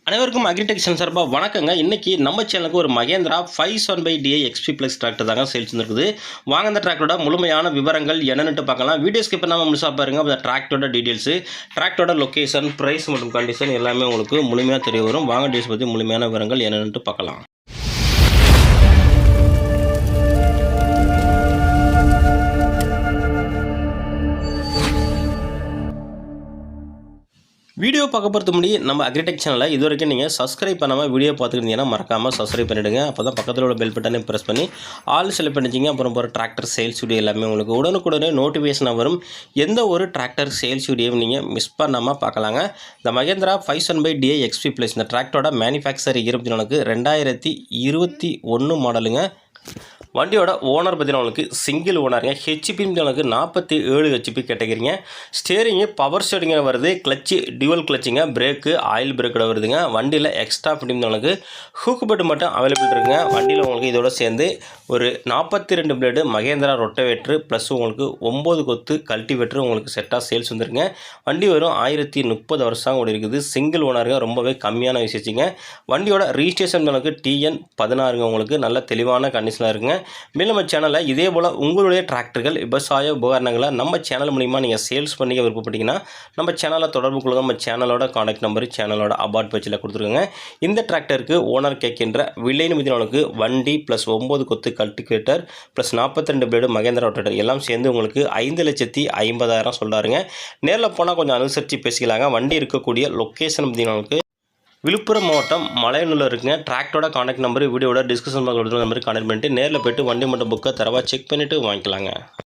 அனைவருக்கும் அக்ரிடெக்ஷன் சார்பாக வணக்கங்க. இன்றைக்கி நம்ம சேனலுக்கு ஒரு Mahindra 570DI XP Plus tractor தாங்க சேல்ஸ் வந்துருக்குது. வாங்க அந்த டிராக்டரோட முழுமையான விவரங்கள் என்னென்னு பார்க்கலாம். வீடியோ ஸ்கிப் பண்ணாமல் முழுசாக பாருங்கள். அந்த டிராக்டரோட டீட்டெயில்ஸு, டிராக்டரோட லொக்கேஷன், ப்ரைஸ் மற்றும் கண்டிஷன் எல்லாமே உங்களுக்கு முழுமையாக தெரிய வரும். வாங்க டீல்ஸ் பற்றி முழுமையான விவரங்கள் என்னென்னு பார்க்கலாம். வீடியோ பார்க்க போகிறது முன்னாடி நம்ம அக்ரிடெக் சேனலில் இது வரைக்கும் நீங்கள் சப்ஸ்கிரைப் பண்ணாமல் வீடியோ பார்த்துக்கிட்டீங்கன்னா மறக்காமல் சப்ஸ்கிரைப் பண்ணிவிடுங்க. அப்போ தான் பக்கத்தில் உள்ள பெல் பட்டனை ப்ரெஸ் பண்ணி ஆல் செலக்ட் பண்ணிச்சிங்க. அப்புறம் போகிற டிராக்டர் சேல்ஸ் வீடியோ எல்லாமே உங்களுக்கு உடனுக்குடனே நோட்டிஃபிகேஷனாக வரும். எந்த ஒரு டிராக்டர் சேல்ஸ் வீடியோவும் நீங்கள் மிஸ் பண்ணாமல் பார்க்கலாங்க. இந்த மகேந்திரா 570DI XP Plus இந்த டிராக்டரோட மேனுஃபேக்சர் 2021 மாடலுங்க. வண்டியோட ஓனர் பார்த்தீங்கன்னா உங்களுக்கு சிங்கிள் ஓனருங்க. ஹெச்பின்னு உங்களுக்கு 47 ஹெச்பி கேட்டகிறீங்க. ஸ்டேரிங்கு பவர் ஸ்டேரிங்க வருது. கிளச்சு டியூவல் கிளச்சுங்க. பிரேக்கு ஆயில் பிரேக்கோட வருதுங்க. வண்டியில் எக்ஸ்ட்ரா ஃபிட்டிங் உங்களுக்கு ஹூக் பெட் மட்டும் அவைலபிள் இருக்குங்க. வண்டியில் உங்களுக்கு இதோட சேர்ந்து ஒரு 42 பிளேடு மகேந்திரா ரொட்டவேட்ரு ப்ளஸ் உங்களுக்கு 9 கொத்து கல்டிவேட்ரு உங்களுக்கு செட்டாக சேல்ஸ் வந்துருங்க. வண்டி வரும் 1030 வருஷம் ஓடி இருக்குது. சிங்கிள் ஓனருங்க. ரொம்பவே கம்மியான விஷயச்சிங்க. வண்டியோட ரிஜிஸ்ட்ரேஷன் உங்களுக்கு TN 16 உங்களுக்கு நல்ல தெளிவான கண்டிஷனாக இருக்குங்க. மேலும் நம்ம சேனலில் இதே போல் உங்களுடைய டிராக்டர்கள் விவசாய உபகரணங்களை நம்ம சேனல் மூலிமா நீங்கள் சேல்ஸ் பண்ணிக்க விருப்பப்பட்டீங்கன்னா நம்ம சேனலில் தொடர்பு கொள்ளுங்க. நம்ம சேனலோட காண்டாக்ட் நம்பர் சேனலோட அபார்ட் பேஜில் கொடுத்துருங்க. இந்த டிராக்டருக்கு ஓனர் கேட்கின்ற விலைன்னு பார்த்தீங்கன்னா வண்டி ப்ளஸ் 9 கொத்து cultivator plus 42 blade Mahindra rotator எல்லாம் சேர்ந்து உங்களுக்கு 5,50,000 சொல்கிறாருங்க. நேரில் போனால் கொஞ்சம் அனுசரித்து பேசிக்கலாங்க. வண்டி இருக்கக்கூடிய லொக்கேஷன் பார்த்தீங்கன்னா விழுப்புரம் மாவட்டம் மலையனூரில் இருக்குங்க. டிராக்டரோட காண்டாக்ட் நம்பர் வீடியோட டிஸ்கிரிப்ஷன் பாக்ஸில் கொடுத்துருக்க நம்பருக்கு கான்டாக்ட் பண்ணிட்டு நேரில் போய்ட்டு வண்டி மட்டும் புக்கை தரவா செக் பண்ணிவிட்டு வாங்கிக்கலாங்க.